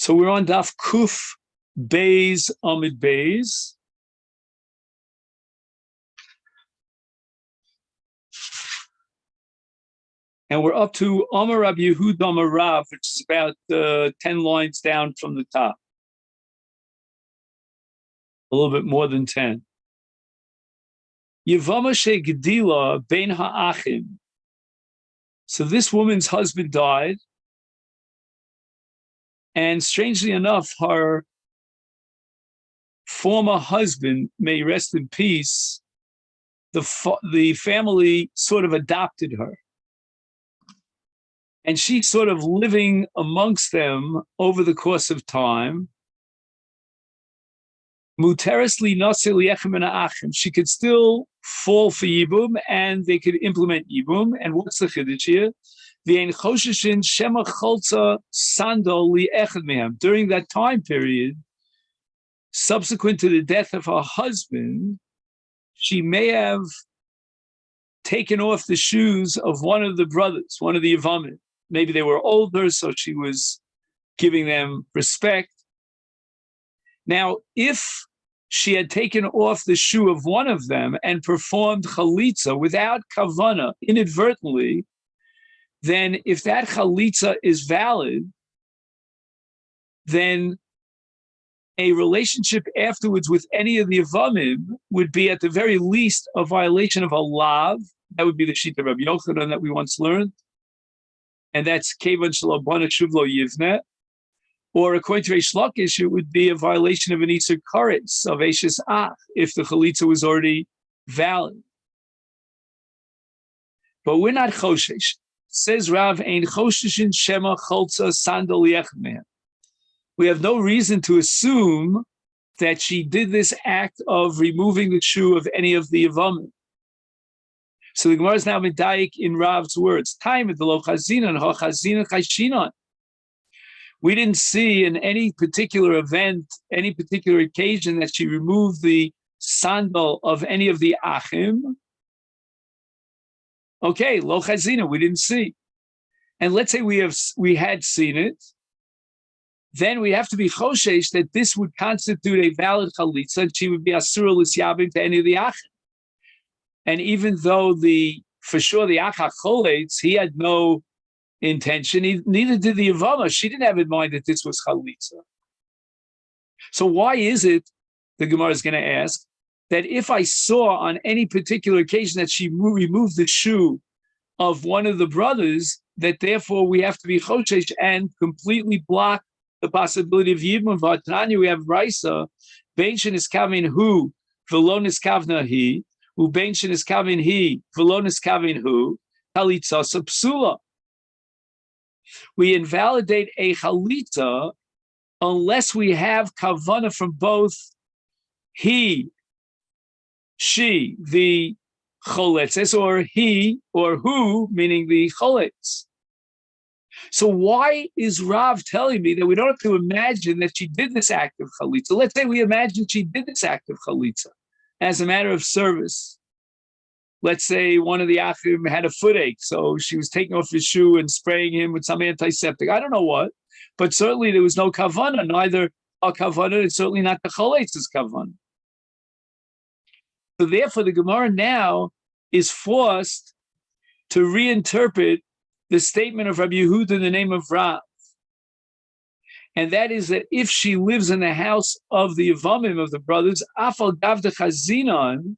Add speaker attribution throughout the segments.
Speaker 1: So we're on Daf Kuf Beis Amid Beis. And we're up to Amar Rabbi Yehuda Amar Rav, which is about 10 lines down from the top. A little bit more than 10. Yevamot Gedila Bein Ha'achim. So this woman's husband died. And strangely enough, her former husband, may rest in peace, the family sort of adopted her. And she's sort of living amongst them over the course of time. Muteresli nase li'echem min ha'achim. She could still fall for Yibum, and they could implement Yibum. And what's the chiddush here? V'ein chosheshin shema cholza sandal li'echad mehem. During that time period, subsequent to the death of her husband, she may have taken off the shoes of one of the brothers, one of the Yevamot. Maybe they were older, so she was giving them respect. Now, if she had taken off the shoe of one of them and performed chalitza without kavana, inadvertently, then if that chalitza is valid, then a relationship afterwards with any of the Yevamim would be at the very least a violation of a lav. That would be the Shita of Rabbi Yochanan that we once learned. And that's Kevan Shalabana Shuvlo Yivne. Or according to Reish Lakish, it would be a violation of an Isur Karetz, of Eishes Ach, if the Chalitza was already valid. But we're not Choshesh. Says Rav, Ein Chosheshin Shema Cholza Sandal Yechmeh. We have no reason to assume that she did this act of removing the shoe of any of the Yevamim. So the Gemara is now medayik in Rav's words. Time at the lo chazinan ha chazinan chayshinan. We didn't see in any particular event, any particular occasion that she removed the sandal of any of the achim. Okay, lo chazina, we didn't see. And let's say we had seen it, then we have to be choshesh that this would constitute a valid chalitza, and she would be asura l'syabim to any of the achim. And even though for sure the achach choletz, he had no intention, neither did the Yevamah. She didn't have in mind that this was chalitza. So why is it, the Gemara is going to ask, that if I saw on any particular occasion that she removed the shoe of one of the brothers, that therefore we have to be choshesh and completely block the possibility of Yibum? V'atanya, we have Raisa, Bein shenis kavin hu, v'lo niskavna hi, ubein shenis kavin hi, v'lo niskavin hu, chalitza psula. We invalidate a chalitza unless we have kavana from both he, she, the choletzes, or he or who, meaning the choletz. So why is Rav telling me that we don't have to imagine that she did this act of chalitza? Let's say we imagine she did this act of chalitza as a matter of service. Let's say one of the achim had a footache, so she was taking off his shoe and spraying him with some antiseptic. I don't know what, but certainly there was no kavana, neither a kavana, and certainly not the choletz's kavana. So therefore, the Gemara now is forced to reinterpret the statement of Rabbi Yehuda in the name of Rav. And that is that if she lives in the house of the Yevamim, of the brothers, afal gavda chazinan,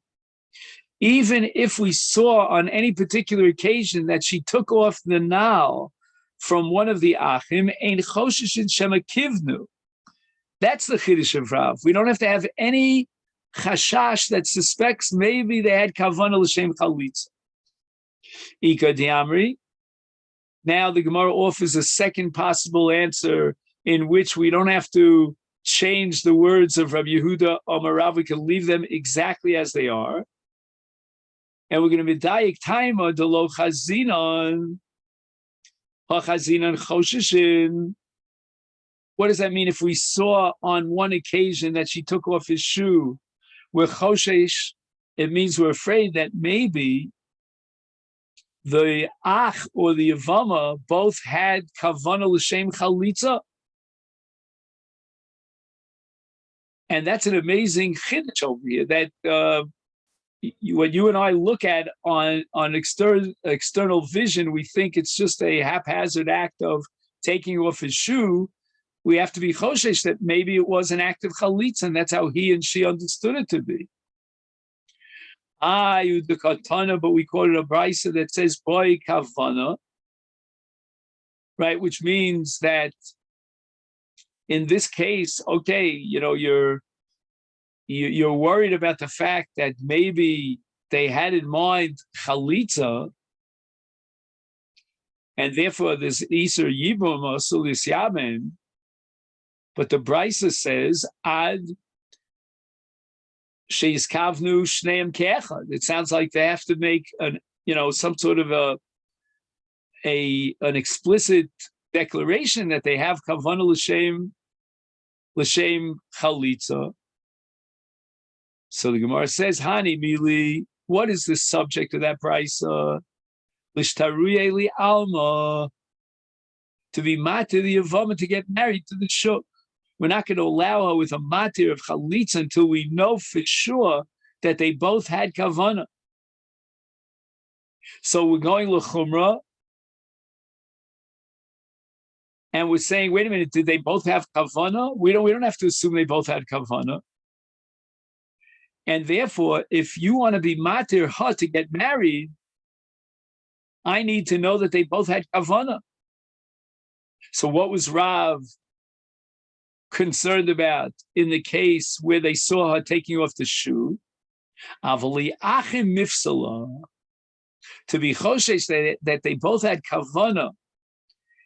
Speaker 1: even if we saw on any particular occasion that she took off the nal from one of the achim, ein choshishin shema kivnu. That's the chiddush of Rav. We don't have to have any chashash that suspects maybe they had kavana l'shem chalitza. Ika diamri. Now the Gemara offers a second possible answer in which we don't have to change the words of Rabbi Yehuda Amar Rav. We can leave them exactly as they are. And we're going to be dayik taima de lo chazinan, ha chazinan chosheshin. What does that mean? If we saw on one occasion that she took off his shoe, we're choshesh, it means we're afraid that maybe the ach or the Yevamah both had kavana l'shem chalitza. And that's an amazing chiddush over here that when you and I look at on external vision, we think it's just a haphazard act of taking off his shoe. We have to be choshesh that maybe it was an act of chalitza, and that's how he and she understood it to be. But we quoted a brisa that says boy kavana, right, which means that in this case, okay, you're worried about the fact that maybe they had in mind chalitza, and therefore there's Isur Yibum or Sulis Yamin. But the brisa says ad sheis kavnu shneim keechad. It sounds like they have to make some sort of an explicit declaration that they have kavana l'shem chalitza. So the Gemara says, Hani Mili, what is the subject of that brisa? L'shtaruye li alma, to be matir the Yevamot, to get married to the shuk. We're not going to allow her with a matir of chalitza until we know for sure that they both had kavana. So we're going l'chumra, and we're saying, wait a minute, did they both have kavana? We don't have to assume they both had kavana. And therefore, if you want to be matir her to get married, I need to know that they both had kavana. So what was Rav concerned about in the case where they saw her taking off the shoe? Avali achim mifsala, to be choshesh that they both had kavana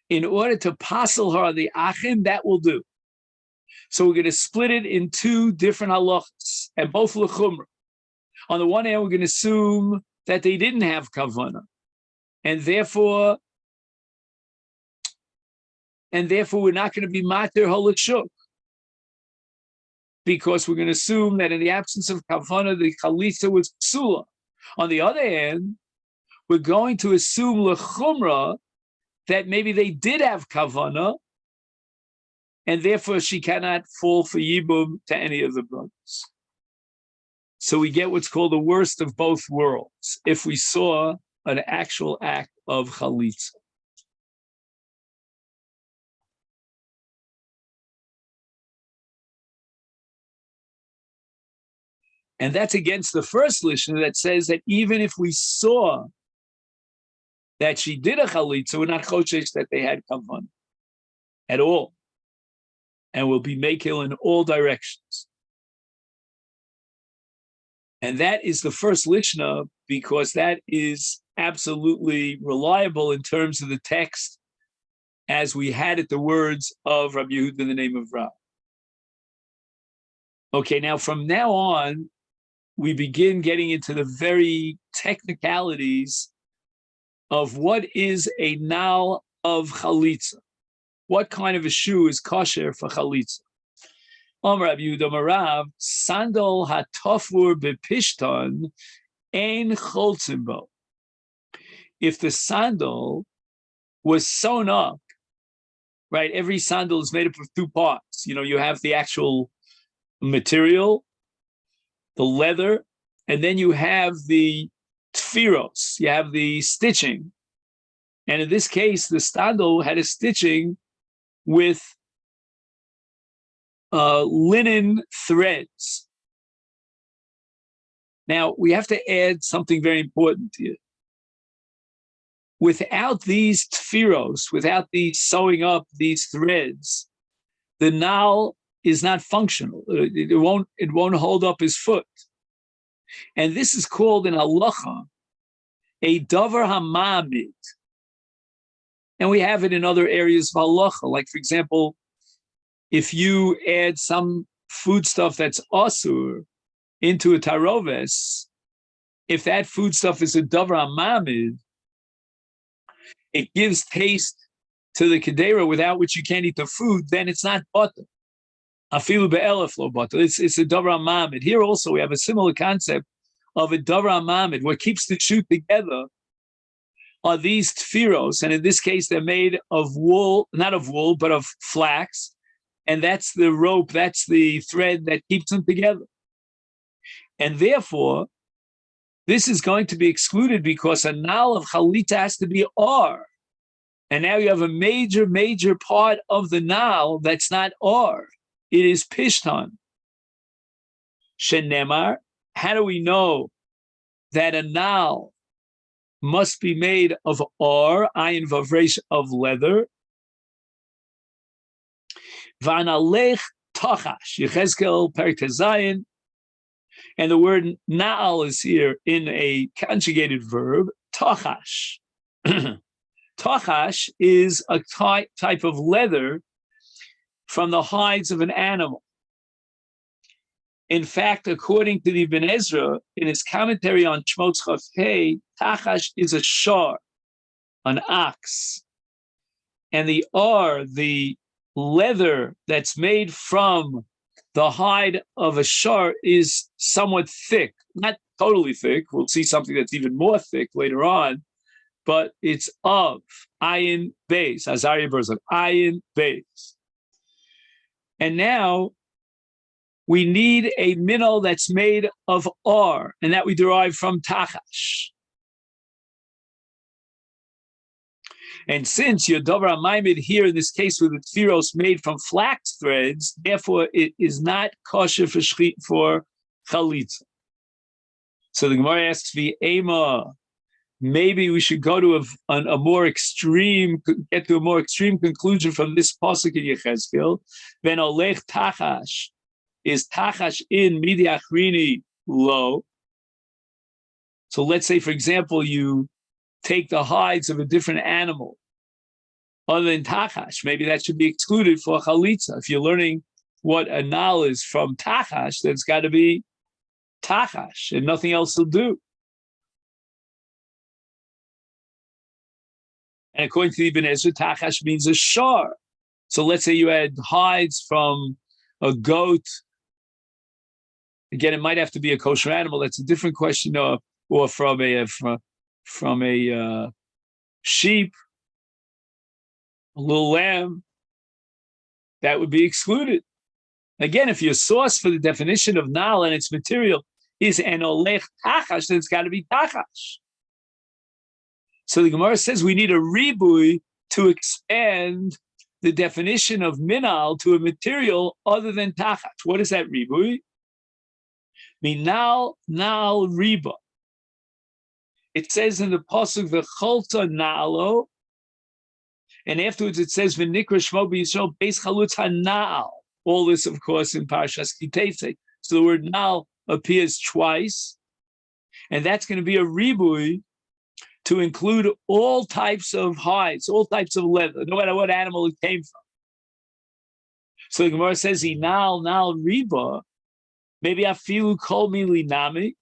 Speaker 1: in order to passel her the achim, that will do. So we're going to split it in two different halachas, and both l'chumra. On the one hand, we're going to assume that they didn't have kavana, and therefore we're not going to be matir halachuk, because we're going to assume that in the absence of kavana, the chalitza was psula. On the other hand, we're going to assume l'chumra that maybe they did have kavana, and therefore she cannot fall for yibum to any of the brothers. So we get what's called the worst of both worlds if we saw an actual act of chalitza. And that's against the first lishna that says that even if we saw that she did a chalitza, we're not choshesh that they had kavan at all, and will be mekil in all directions. And that is the first lishna, because that is absolutely reliable in terms of the text as we had it, the words of Rabbi Yehuda in the name of Rav. Okay, now from now on, we begin getting into the very technicalities of what is a nal of chalitza. What kind of a shoe is kosher for chalitza? Rabbi Yehuda Marav, sandal hatofur bepishton ein choltzim bo. If the sandal was sewn up, right? Every sandal is made up of two parts. You have the actual material, the leather, and then you have the tfiros, you have the stitching. And in this case, the sandal had a stitching with linen threads. Now, we have to add something very important here. Without these tfiros, without the sewing up these threads, the nal is not functional. It won't hold up his foot. And this is called in halacha a davar hamamid. And we have it in other areas of halacha. Like, for example, if you add some foodstuff that's asur into a taroves, if that foodstuff is a davar hamamid, it gives taste to the kedera without which you can't eat the food, then it's not butter. Afilu be'elef lo butter. It's a davar hamamid. Here also we have a similar concept of a davar hamamid. What keeps the shoe together are these tfiros, and in this case they're made of wool, not of wool, but of flax. And that's the rope, that's the thread that keeps them together. And therefore, this is going to be excluded because a nal of chalitza has to be or. And now you have a major, major part of the nal that's not or. It is pishtan. Shenemar, how do we know that a nal must be made of or, ayin vavresh, of leather? Vanalech tachash, Yechezkel Perek Zayin, and the word na'al is here in a conjugated verb, tachash. Tachash is a type of leather from the hides of an animal. In fact, according to the Ibn Ezra, in his commentary on Shmot Chaf Hey, tachash is a shar, an ox. And the ar, the leather that's made from the hide of a shar, is somewhat thick, not totally thick. We'll see something that's even more thick later on, but it's of ayin beis, Azariah Berzak, ayin beis. And now we need a minnow that's made of ar, and that we derive from tachash. And since Yodover HaMaimed here in this case with the tfiros made from flax threads, therefore it is not kosher for chalitza. So the Gemara asks, V'ema, maybe we should go to a more extreme, get to a more extreme conclusion from this pasuk in Yechezkel. Then olech tachash, is tachash in midi achrini lo. So let's say, for example, you take the hides of a different animal other than tachash. Maybe that should be excluded for chalitza. If you're learning what a nal is from tachash, then it's got to be tachash, and nothing else will do. And according to the Ibn Ezra, tachash means a shar. So let's say you had hides from a goat. Again, it might have to be a kosher animal. That's a different question. Or from a sheep, a little lamb, that would be excluded. Again, if your source for the definition of nal and its material is an olech tachash, then it's got to be tachash. So the Gemara says we need a ribui to expand the definition of minal to a material other than tachash. What is that ribui? Minal nal riba. It says in the pasuk v'cholta na'alo, and afterwards it says v'nikra shmo b'Yisrael beis chalutz hana'al. All this, of course, in Parashas Kiteitzei. So the word na'al appears twice, and that's going to be a ribui to include all types of hides, all types of leather, no matter what animal it came from. So the Gemara says, "Inal nal riba." Maybe afilu kol mili nami.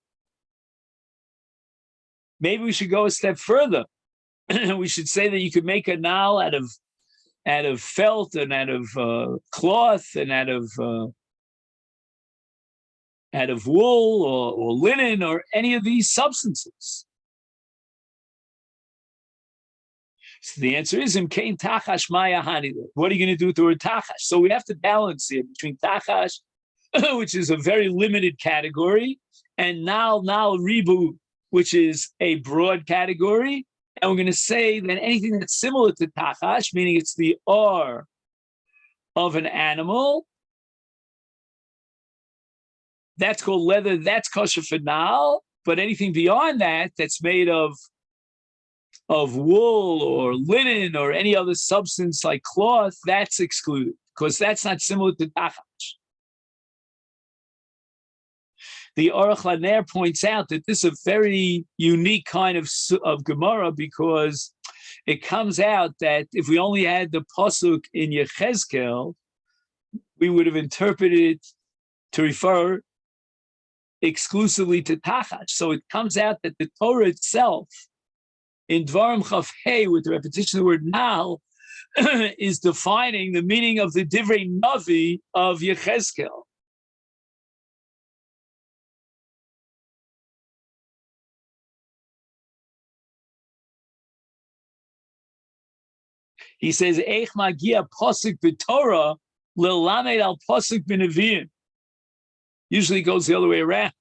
Speaker 1: Maybe we should go a step further. We should say that you could make a nal out of felt and out of cloth and out of wool or linen or any of these substances. So the answer is imkain tachash maya hani. What are you going to do with the word tachash? So we have to balance here between tachash, which is a very limited category, and nal ribu, which is a broad category. And we're going to say that anything that's similar to tachash, meaning it's the or of an animal, that's called leather, that's kosher for nal. But anything beyond that, that's made of wool or linen or any other substance like cloth, that's excluded because that's not similar to tachash. The Aruch LaNer points out that this is a very unique kind of Gemara because it comes out that if we only had the pasuk in Yechezkel, we would have interpreted it to refer exclusively to tachash. So it comes out that the Torah itself, in Dvarim Chaf Hey, with the repetition of the word nal, is defining the meaning of the Divrei Navi of Yechezkel. He says, Eich magia posik b'Torah L'lamed al pasuk b'neviim. Usually goes the other way around.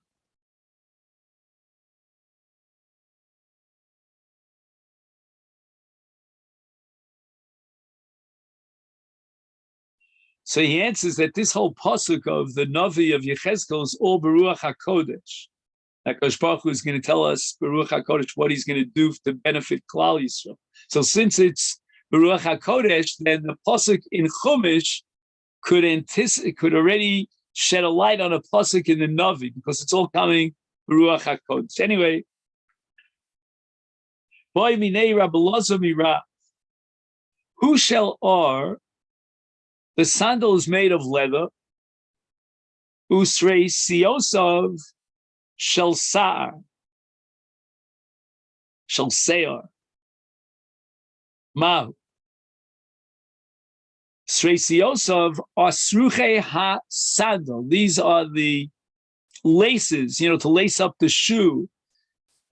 Speaker 1: So he answers that this whole pasuk of the Navi of Yechezkel is all Baruch HaKodesh. HaKadosh Baruch Hu is going to tell us Baruch HaKodesh what he's going to do to benefit Klal Yisrael. So since it's Baruch HaKodesh, then the pasuk in Chumash could already shed a light on a pasuk in the Navi because it's all coming Baruch HaKodesh. Anyway, Boy minei Rabbi Elazar mira. Who shall are? The sandal is made of leather. Usrei siosav shel sa'ar. Shel se'ar. Mahu. Srei siosav are sruche ha-sandal. These are the laces, to lace up the shoe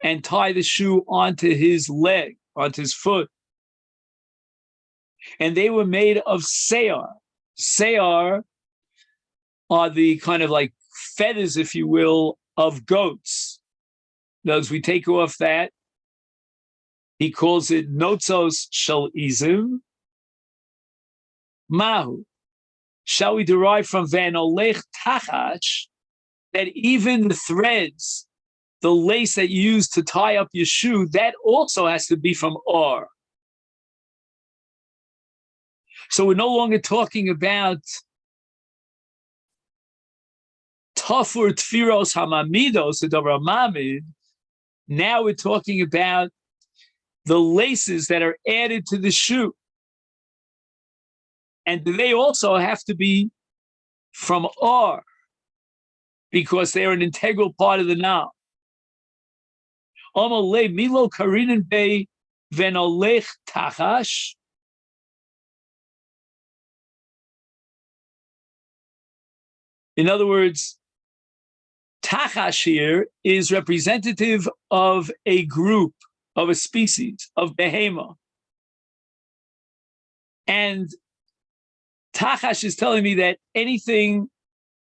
Speaker 1: and tie the shoe onto his leg, onto his foot. And they were made of se'ar. Se'ar are the kind of like feathers, if you will, of goats. Those we take off that. He calls it notzos shel izim. Mahu. Shall we derive from vanolech tachash that even the threads, the lace that you use to tie up your shoe, that also has to be from or. So we're no longer talking about tafur tfiros hamamidos, the davar mamid. Now we're talking about the laces that are added to the shoe. And they also have to be from or, because they're an integral part of the now. Omole milo karinen be venolech tachash. In other words, tachash here is representative of a group, of a species, of behema. And tachash is telling me that anything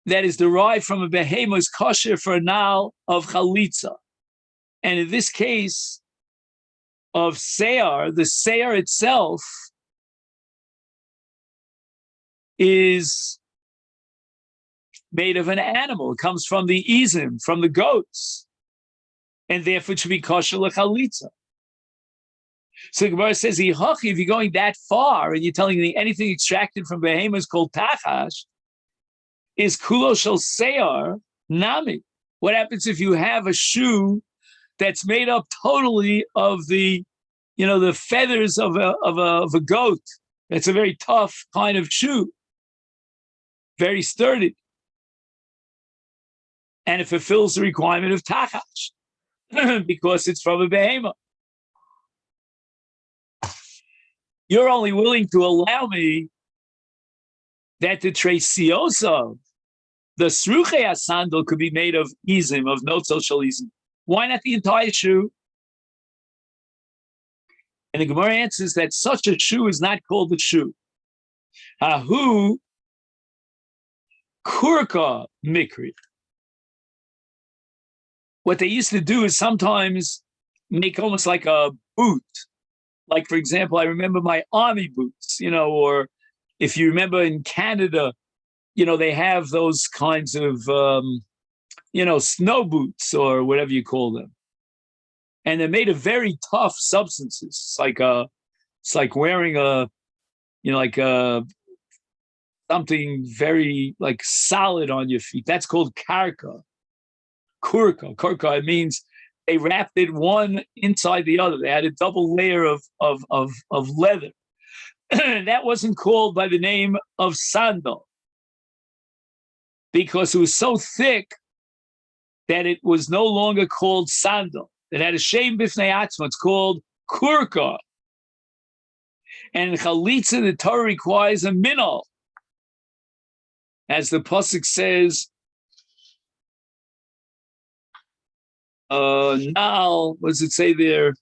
Speaker 1: that is derived from a behema is kosher for a nal of chalitza. And in this case of se'ar, the se'ar itself is made of an animal. It comes from the izim, from the goats, and therefore it should be kosher l'chalitza. So the Gemara says, if you're going that far and you're telling me anything extracted from behema is called tachash, is kulo shel se'ar nami. What happens if you have a shoe that's made up totally of the feathers of a goat? It's a very tough kind of shoe, very sturdy. And it fulfills the requirement of tachash because it's from a behema. You're only willing to allow me that the tresiosa, the sruche sandal, could be made of izim, of notzos shel izim. Why not the entire shoe? And the Gemara answers that such a shoe is not called a shoe. Hahu kurka mikri. What they used to do is sometimes make almost like a boot. Like, for example, I remember my army boots, or if you remember in Canada, they have those kinds of, snow boots or whatever you call them. And they're made of very tough substances. It's like wearing something very like solid on your feet. That's called karka. Kurka, it means they wrapped it one inside the other. They had a double layer of leather. That wasn't called by the name of sandal because it was so thick that it was no longer called sandal. It had a shem bifnei atzma. It's called kurka. And in chalitza, the Torah requires a minol. As the pasuk says, now, what does it say there?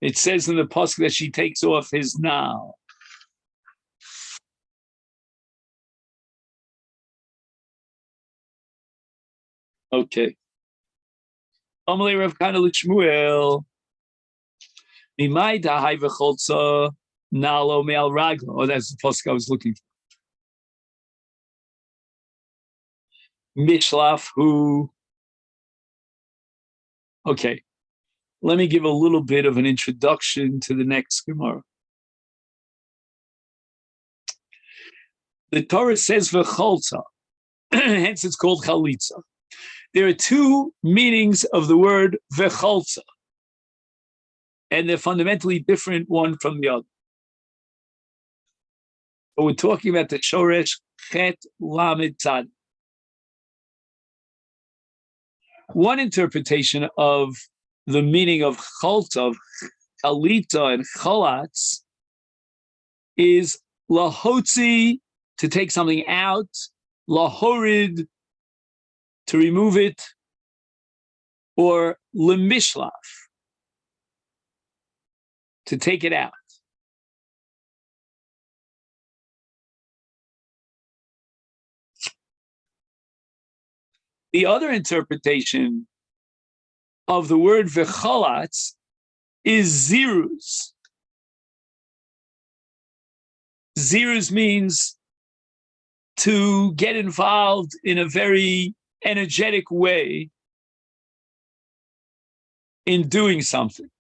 Speaker 1: It says in the pasuk that she takes off his now. Okay. Amalei Rav Kana l'Shmuel. Mimai dahai v'cholza nalo me'al raglo. Oh, that's the pasuk I was looking for. Mishlaf who. Okay. Let me give a little bit of an introduction to the next Gemara. The Torah says v'cholza, hence it's called chalitza. There are two meanings of the word v'cholza, and they're fundamentally different one from the other. But we're talking about the shoresh chet lamed tzad. One interpretation of the meaning of cholza, of chalitza and cholatz, is lahotzi, to take something out, lahorid, to remove it, or lemishlaf, to take it out. The other interpretation of the word v'cholatz is ziruz. Ziruz means to get involved in a very energetic way in doing something.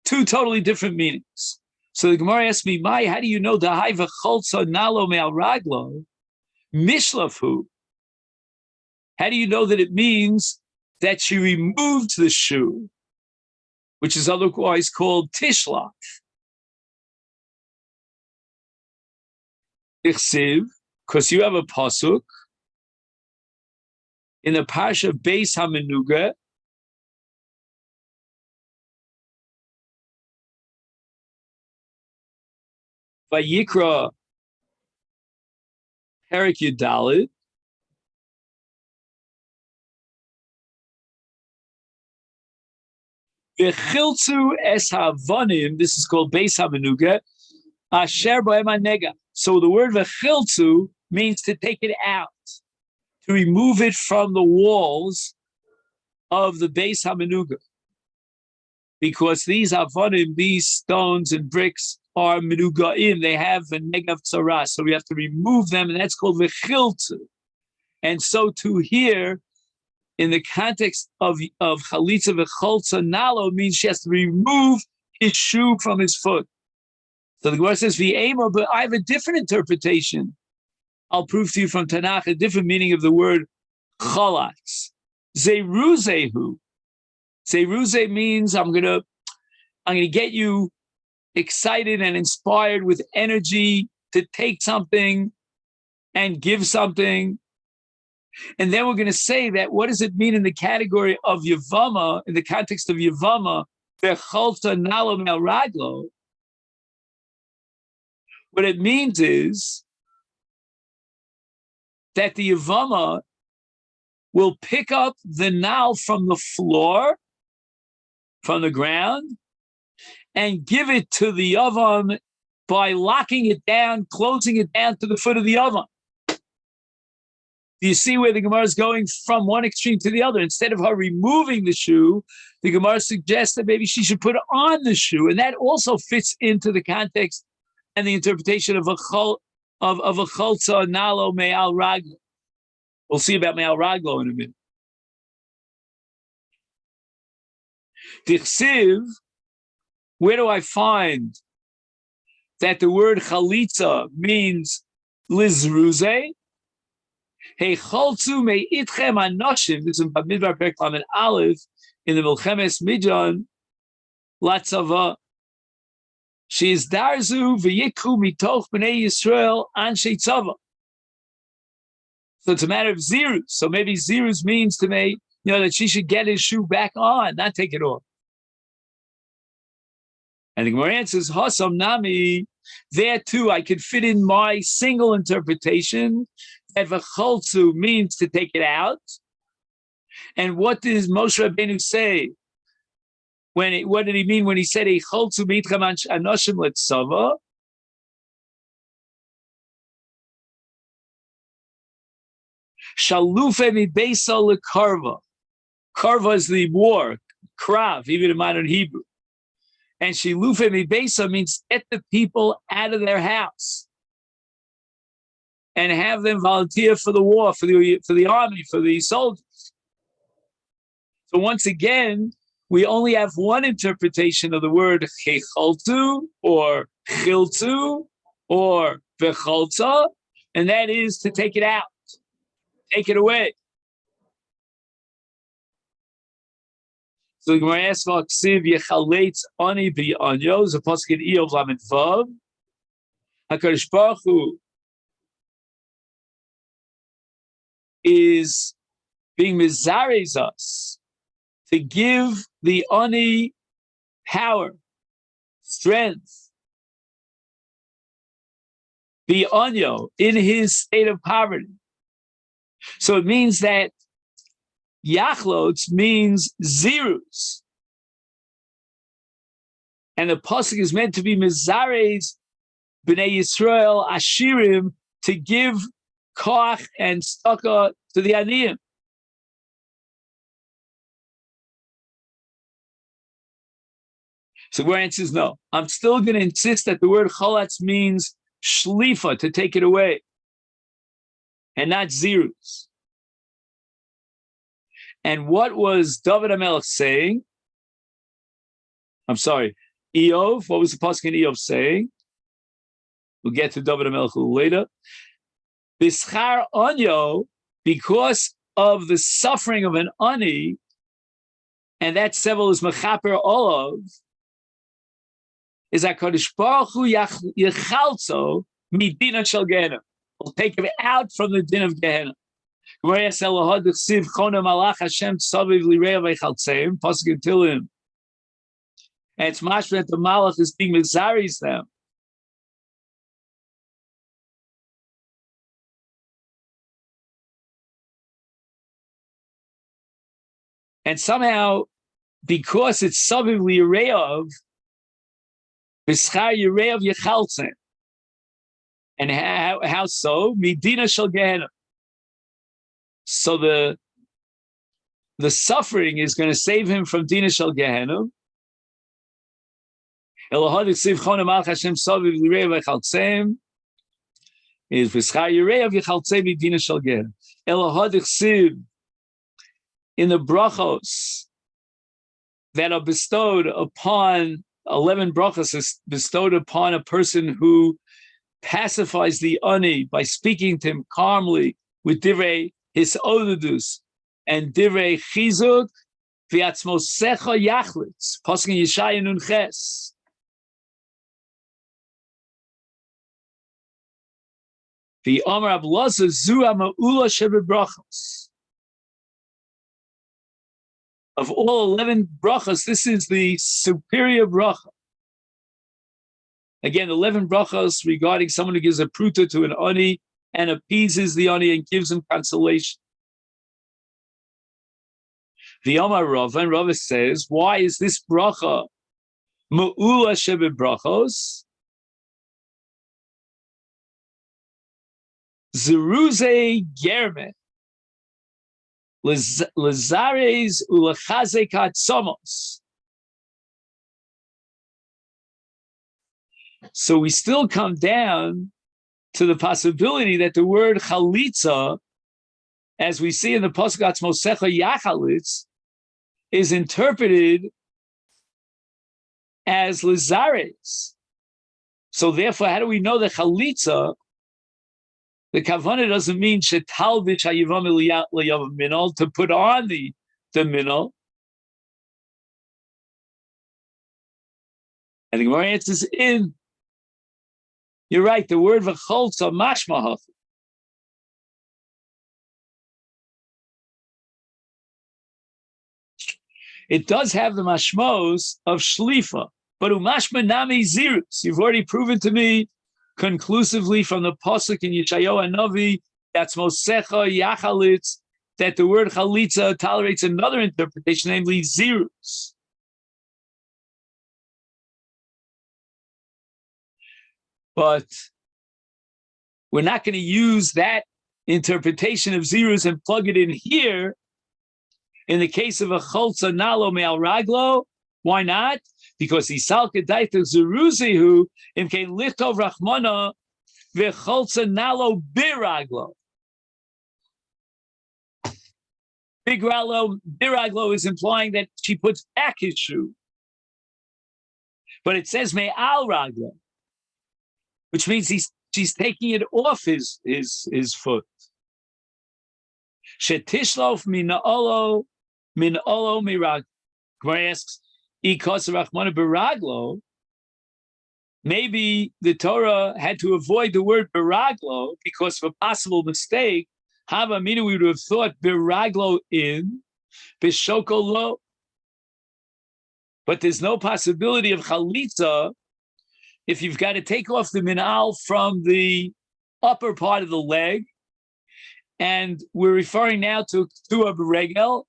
Speaker 1: Two totally different meanings. So the Gemara asks me, Mai, how do you know dahai v'cholza nalo me'al raglo mishlafu? How do you know that it means that she removed the shoe, which is otherwise called tishlaf? Ichsiv, because you have a pasuk in the parsha of Beis HaMenuga, Vayikra Perek Yudalit, V'chiltzu es havanim, this is called Beis HaMenuga, asher b'hem hanega. So the word v'chiltzu means to take it out, to remove it from the walls of the Beis HaMenuga. Because these avanim, these stones and bricks, are menugaim, they have a negav tzara, so we have to remove them, and that's called v'chiltzu. And so too here, in the context of chalitza v'cholza nalo, means she has to remove his shoe from his foot. So the Gemara says v'ema, but I have a different interpretation. I'll prove to you from Tanakh a different meaning of the word chalatz. Zeruzehu. Zeruze means I'm gonna get you excited and inspired with energy to take something and give something. And then we're going to say that what does it mean in the category of Yevamot, in the context of Yevamot, v'cholta nalo me'al raglo? What it means is that the Yevamot will pick up the nal from the floor, from the ground, and give it to the oven by locking it down, closing it down to the foot of the oven. Do you see where the Gemara is going from one extreme to the other? Instead of her removing the shoe, the Gemara suggests that maybe she should put on the shoe, and that also fits into the context and the interpretation of a cholza nalo me'al raglo. We'll see about me'al raglo in a minute. Dichsiv, where do I find that the word chalitza means lizruze? Hey, cholzu me'itchem anoshim. This is in Bamidbar Perek Lamed Aleph in the Milchemes Midjan Latzava. She is darzu v'yikhu mitoch b'nei Yisrael anshe tzava. So it's a matter of zirus. So maybe zirus means to me, that she should get his shoe back on, not take it off. And the Gemara answers, Hasam Nami, there too, I could fit in my single interpretation that v'cholzu means to take it out. And what does Moshe Rabbeinu say What did he mean when he said Eicholtu B'itchem Anoshim Letzava? Shalufe Mibeisa Lekarva. Karva is the war, Krav, even in modern Hebrew. And Shilufe Mibeisa means get the people out of their house and have them volunteer for the war, for the army, for the soldiers. So once again, we only have one interpretation of the word checholtu or chiltu or vecholta, and that is to take it out, take it away. So the Gemara asks, "Ksiv yechaletz ani b'anyo." The pasuk in Iyov Lamed Vav. HaKadosh Baruch Hu is being mizares us to give the ani power, strength, the anyo in his state of poverty. So it means that Yachlotz means zirus. And the pasuk is meant to be mizares b'nei Yisrael ashirim, to give koach and staka to the aniyim. So where answer is no. I'm still going to insist that the word cholatz means shlifa, to take it away, and not zirus. And what was David HaMelech saying? I'm sorry, Eov. What was the pasuk in Eov saying? We'll get to David HaMelech a little later. Bischar anyo, because of the suffering of an ani, and that sevel is mechaper olav, is that HaKadosh Baruch Hu yechalzo midina shel Gehenna. Will take him out from the din of Gehenna. Pasuk in Tehillim, and it's mashma that the Malach is being mizaris them. And somehow, because it's Saviv Lireov, B'schar Yireov Yechaltzem. And how so? Midina shel Gehenna. So the suffering is going to save him from Dina shel Gehenna. Is B'schar Yireov Yechaltzem Midina shel Gehenna. In the brachos that are bestowed upon 11 brachos is bestowed upon a person who pacifies the ani by speaking to him calmly with divrei his odudus and divrei chizuk v'atzmosecha yachlitz. Pasuk in Yeshaya Nun Ches. V'amar Ablaza zu ha'ma'ula shebebrachos. Of all 11 brachas, this is the superior bracha. Again, 11 brachas regarding someone who gives a pruta to an ani and appeases the ani and gives him consolation. The Omar Rava, and Rava says, why is this bracha ma'ula shebe brachos? Zeruze germe. Lazares ulachazekat somos. So we still come down to the possibility that the word chalitza, as we see in the pasuk Atzmosecha Yachalitz, is interpreted as lazares. So therefore, how do we know that chalitza? The kavanah doesn't mean shetalvish hayivami liyav minol, to put on the minol. And the Gemara answers in. You're right. The word v'cholza mashmah. It does have the mashmos of shlifa, but umashma nami zirus. You've already proven to me conclusively from the pasuk in Yeshayahu Hanavi, that's Mosecha Yachalitz, that the word chalitza tolerates another interpretation, namely zirus. But we're not going to use that interpretation of zirus and plug it in here. In the case of a cholza nalo me'al raglo, why not? Because isalka daita zeruzihu imkein lichtov rachmana v'cholza nalo biraglo. Biraglo is implying that she puts back his shoe. But it says me'al raglo, which means she's taking it off his foot. Shetishlof min olo mirag. Gemara asks, ikos rachmana biraglo. Maybe the Torah had to avoid the word biraglo because of a possible mistake. Hava mina, we would have thought biraglo in, bishoko lo. But there's no possibility of chalitza if you've got to take off the minal from the upper part of the leg. And we're referring now to a beregel.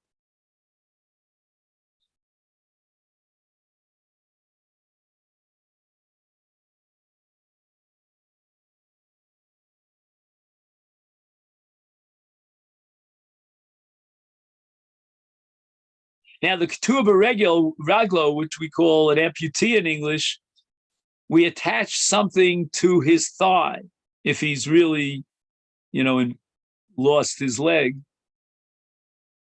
Speaker 1: Now, the ketua raglo, which we call an amputee in English, we attach something to his thigh if he's really, lost his leg.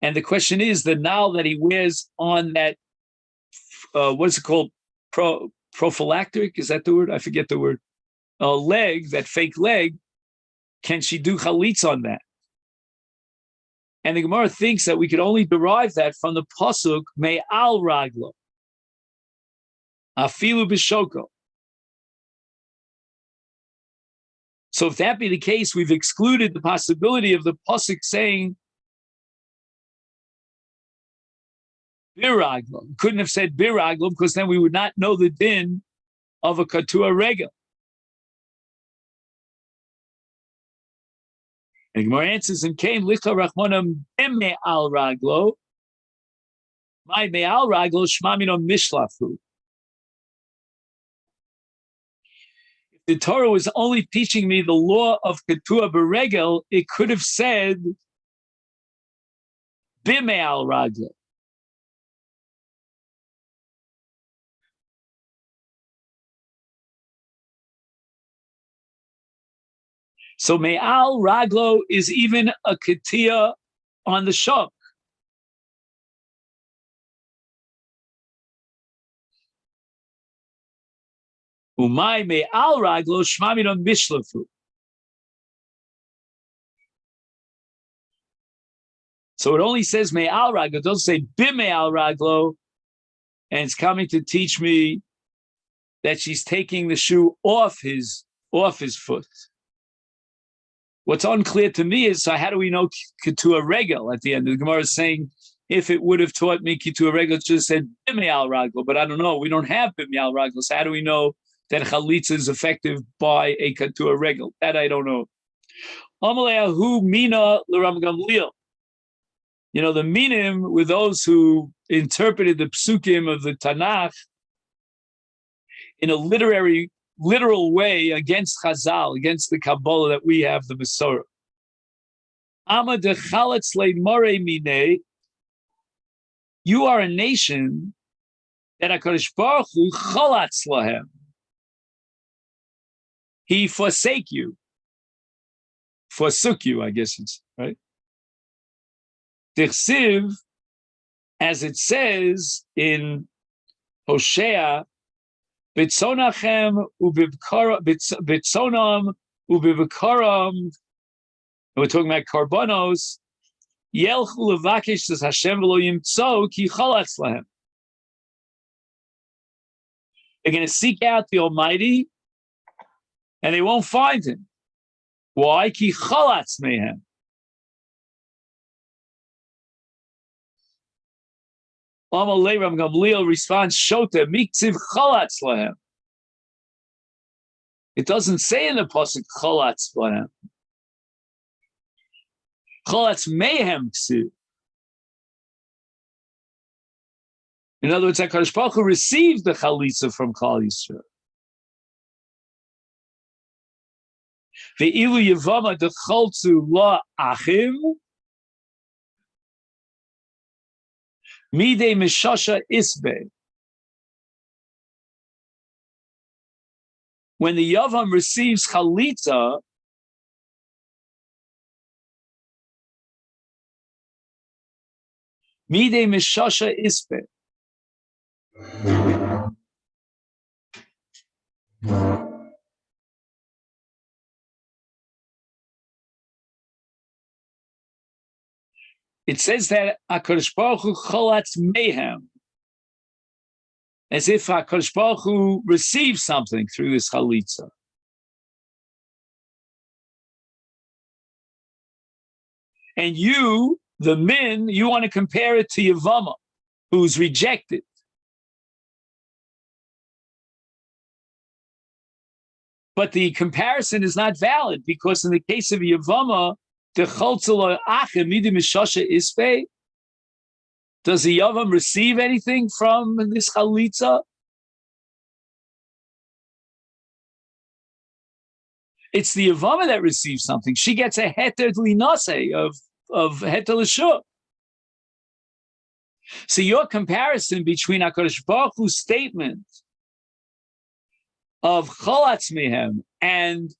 Speaker 1: And the question is, the nal that he wears on that, what's it called? Prophylactic? Is that the word? I forget the word. Leg, that fake leg, can she do chalitz on that? And the Gemara thinks that we could only derive that from the pasuk me'al raglo, afilu b'shoko. So if that be the case, we've excluded the possibility of the pasuk saying biraglo. Couldn't have said biraglo because then we would not know the din of a katua regel. And Gemara answers, and came licha rachmanam me'al raglo, my me'al raglo shmamino mishlafu. If the Torah was only teaching me the law of ketua beregel, it could have said bime'al raglo. So me'al raglo is even a ketia on the shop. Umay me'al raglo shmamidon mishlafu. So it only says me'al raglo. It doesn't say bime'al raglo, and it's coming to teach me that she's taking the shoe off his foot. What's unclear to me is, so how do we know ketua regel at the end? The Gemara is saying, if it would have taught me ketua regel, it just said bime'al raglo, but I don't know. We don't have bime'al raglo, so how do we know that chalitza is effective by a ketua regel? That I don't know. Amaleahu mina l'Ram Gamliel. The minim were those who interpreted the psukim of the Tanakh in a literal way against Chazal, against the Kabbalah that we have, the Masorah. Ama dechaletz le'mare mine. You are a nation that HaKadosh Baruch Hu chalatz lahem. He forsake you. Forsook you, I guess it's right. Dichsiv, as it says in Hosea, Bitzonachem Bitzonam ubivkaram. We're talking about karbonos. Yelchu levakish says Hashem v'lo yimtzo ki chalatz lahem. They're going to seek out the Almighty, and they won't find Him. Why? Ki chalatz mehem. Amalei Ram Gamliel responds, Shota miktiv chalatz lahem. It doesn't say in the pasuk chalatz lahem. Chalatz mehem ksiv. In other words, HaKadosh Baruch Hu received the chalitza from Klal Yisrael. Ve'ilu Yevamot decholtzu la achim midei mishasha isbe. When the Yavam receives chalitza, midei mishasha isbe. It says that HaKadosh Baruch Hu cholatz mehem, as if HaKadosh Baruch Hu receives something through this chalitza. And you, the min, you want to compare it to Yevamot, who's rejected. But the comparison is not valid, because in the case of Yevamot, does the Yavam receive anything from this chalitza? It's the Yevama that receives something. She gets a heter linase of heter l'shur. So your comparison between HaKadosh Baruch Hu's statement of cholatz mehem and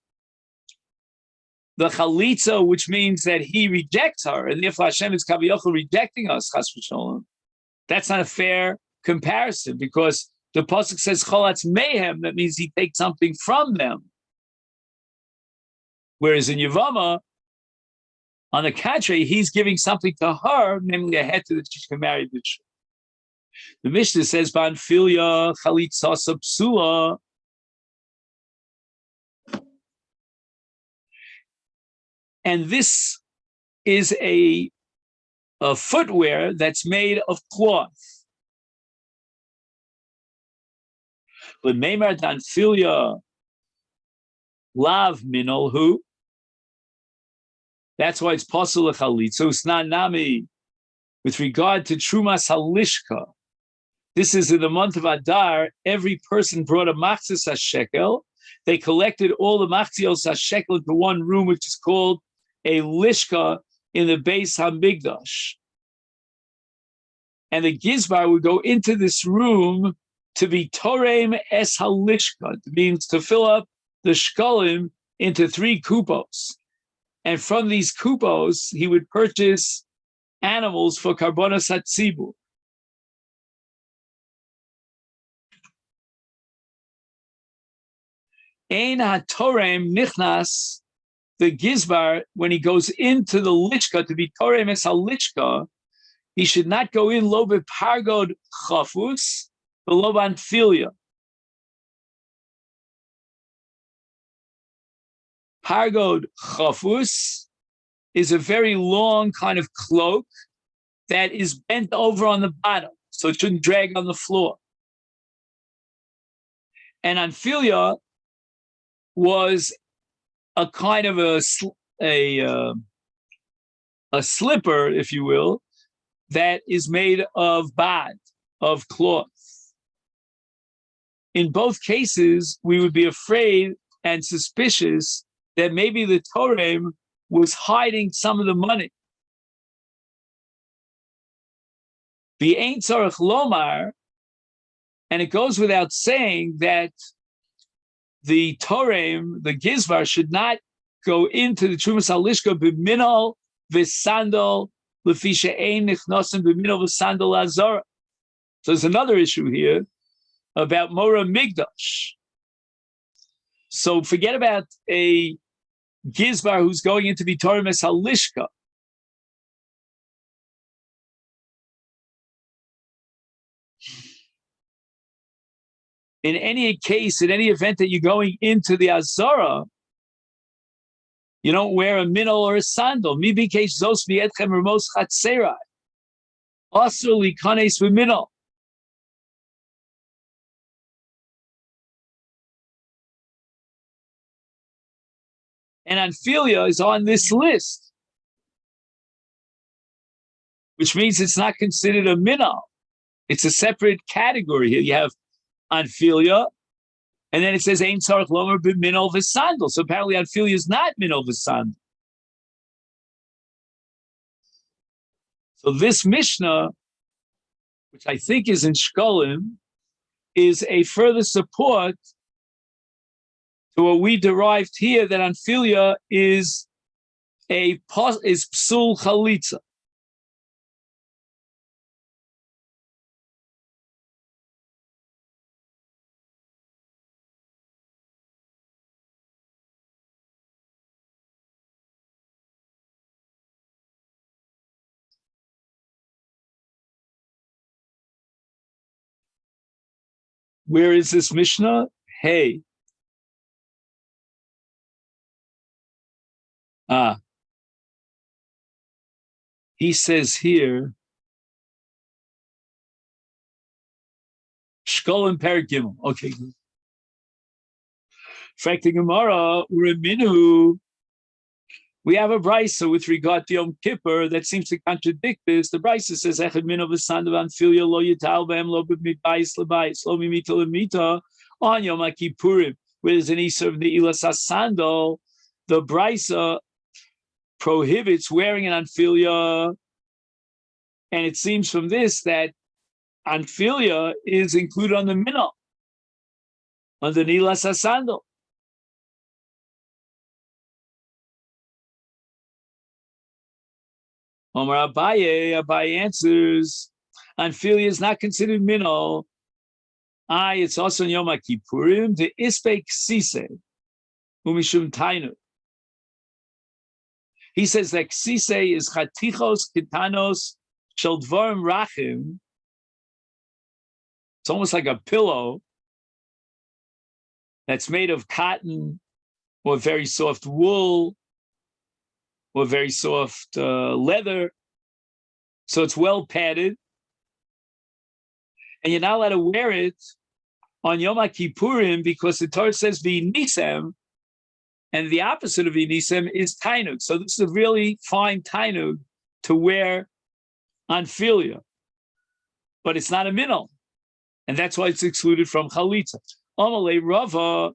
Speaker 1: the chalitza, which means that he rejects her, and therefore Hashem is kaviyachol rejecting us, chas v'sholom. That's not a fair comparison, because the pasuk says cholatz mehem. That means he takes something from them. Whereas in Yevama, on the contrary, he's giving something to her, namely a heter that she can marry. The Mishnah says, "Ban filia chalitza psula." And this is a footwear that's made of cloth. L'meimar dan filia lav minolhu. That's why it's possible chalitza. Usnan nami, with regard to trumas halishka. This is in the month of Adar. Every person brought a machzis hashekel. They collected all the machzios hashekel into one room, which is called a lishka in the Beis Hamikdash. And the Gizbar would go into this room to be torem es halishka. It means to fill up the shkalim into 3 kupos. And from these kupos, he would purchase animals for karbonos hatzibur. Ein hatorem nichnas, the Gizbar, when he goes into the lichka to be torem es halichka, he should not go in lo bepargod chafus, but lo banfilia. Pargod chafus is a very long kind of cloak that is bent over on the bottom, so it shouldn't drag on the floor. And anfilia was a kind of a slipper, if you will, that is made of bad, of cloth. In both cases, we would be afraid and suspicious that maybe the Torem was hiding some of the money. The Ein Tzarech Lomar, and it goes without saying that the Torem, the Gizvar, should not go into the Trumas Halishka b'minol v'sandal l'fi she'ein nichnosim b'minol v'sandal azara. So there's another issue here about Mora Migdash. So forget about a Gizvar who's going into the Torem es Halishka. In any case, in any event that you're going into the Azara, you don't wear a minol or a sandal. Mi bikesh zos mietchem remos chatzerai. Asur likanes v'minol. And Anfilia is on this list, which means it's not considered a minol. It's a separate category here. You have Anfilia, And then it says, Ein Tzarech Lomer B'Minol V'Sandal. So apparently Anfilia is not Minol V'Sandal. So this Mishnah, which I think is in Shkolim, is a further support to what we derived here, that Anfilia is Psul Chalitza. Where is this Mishnah? Hey. He says here, Shkolim Perek Gimel. Okay, good. Fracting Gemara, Reminu. We have a brisa with regard to Yom Kippur that seems to contradict this. The brisa says, "Echad minov v'sandav anfilia lo yital b'hem lo b'mitbayis lebayis lo mimita lemita on Yom Kippurim." Where there's an isur of the ilas sandal, the brisa prohibits wearing an anfilia, and it seems from this that anfilia is included on the minah, on the ilas sandal. Omar Abaye answers, Anfilia is not considered minol. It's also in Yom Kippurim, the ispek sise, umishum tainu. He says that sise is chatichos kitanos shel dvarim rachim. It's almost like a pillow that's made of cotton or very soft wool or very soft leather. So it's well padded. And you're not allowed to wear it on Yom Kippurim because the Torah says v'nisem, and the opposite of v'nisem is tainug. So this is a really fine tainug to wear on filia. But it's not a minol. And that's why it's excluded from chalitza. Amalei Rava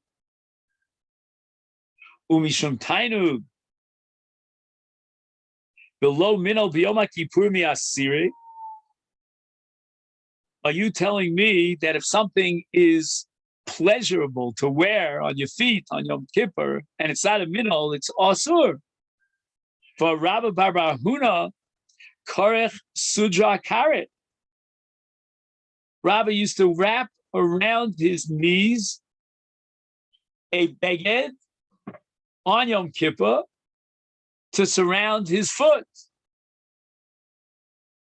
Speaker 1: umishum tainug below minol b'Yom Kippurim asiri. Are you telling me that if something is pleasurable to wear on your feet on Yom Kippur and it's not a minol, it's asur? For Rabbi Bar Huna, korech sudra karet. Rabbi used to wrap around his knees a beged on Yom Kippur to surround his foot.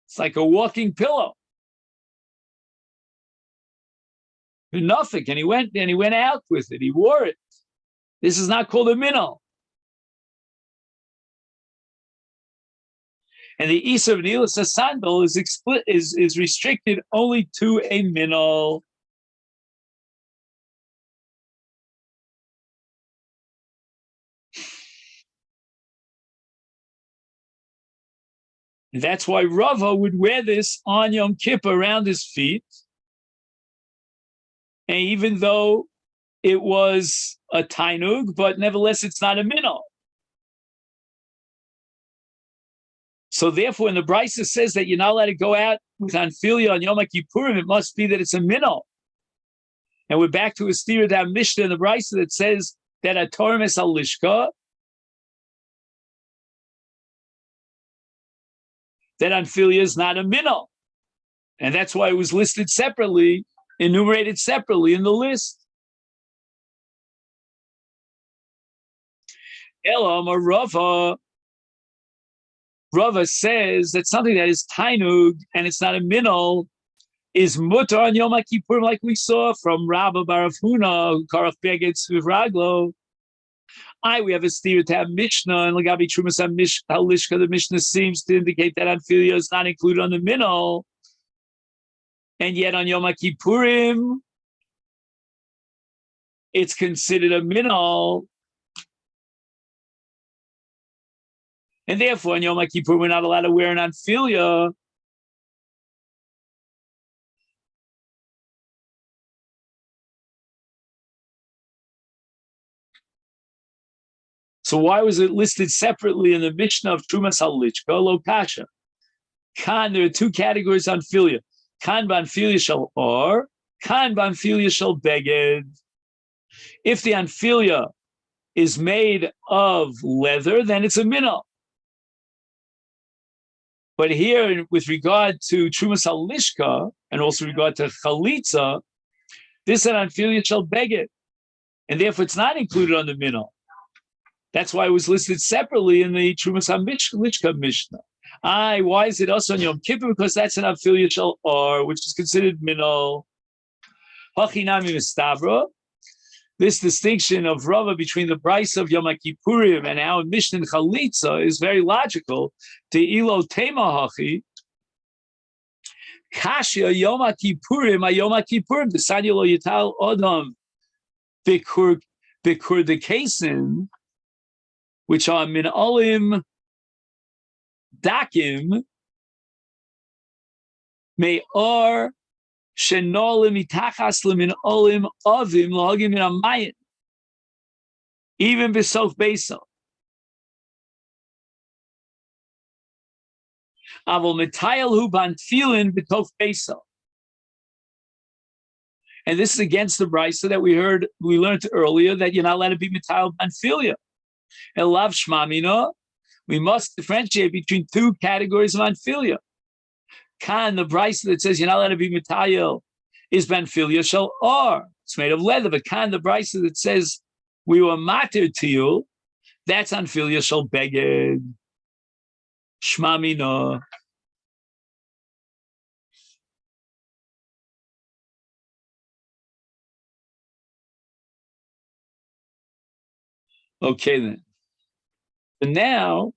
Speaker 1: It's like a walking pillow. Nothing, and he went out with it. He wore it. This is not called a minol. And the isur of nilas sandal is restricted only to a minol. And that's why Rava would wear this on Yom Kippur around his feet. And even though it was a tainug, but nevertheless, it's not a minol. So therefore, when the Brisa says that you're not allowed to go out with anfilia on Yom Kippurim, it must be that it's a minol. And we're back to a stira down Mishnah in the Brisa that says that a tormes al lishka, that anfilia is not a minol. And that's why it was listed separately, enumerated separately in the list. Elam or Rava says that something that is tainug and it's not a minol is mutar on Yom Kippur, like we saw from Rabbi Bar Huna, who karach begets with raglo. We have a stira to have Mishnah, and Lagabi Trumas Halishka, the Mishnah seems to indicate that anfilia is not included on the minol. And yet on Yom Kippurim, it's considered a minol. And therefore, on Yom Kippur, we're not allowed to wear an anfilia. So why was it listed separately in the Mishnah of Trumas Halichka? Lo kasha. Kan, there are two categories on filia. Kan banfilia shall or, kan banfilia shall beged. If the anfilia is made of leather, then it's a minnow. But here, with regard to Trumas Halishka, and also regard to Chalitza, this anfilia shall beged. And therefore it's not included on the minnow. That's why it was listed separately in the Trumas Halishka Mishnah. Why is it also on Yom Kippur? Because that's an anfilia shall or, which is considered minnow. Hachinami Mistabra. This distinction of Rava between the Brisa of Yom Kippurim and our Mishnah in Chalitza is very logical. Te'ilo tema hachi, Kashya Yom Kippurim, Yom Kippurim, the Sanyalo Yital Odom, Bikur Dekasin, which are Min Olim Dakim, Me'or Shenolim Itachas Lemin Olim Ovim Logim in Amayin, even Besof Beso. Avol Mitayel Hu Banfilin Betof Beso. And this is against the brisa that we learned earlier, that you're not allowed to be Mitayel Banfilia. Elav Shmamina, we must differentiate between two categories of Anfilia. Kan, the brisa that says you're not allowed to be Mitayel, is Banfilia shall or. It's made of leather. But Kan, the brisa that says we were matir to you, that's Anfilia shall beged. Shmamina. Okay then. And now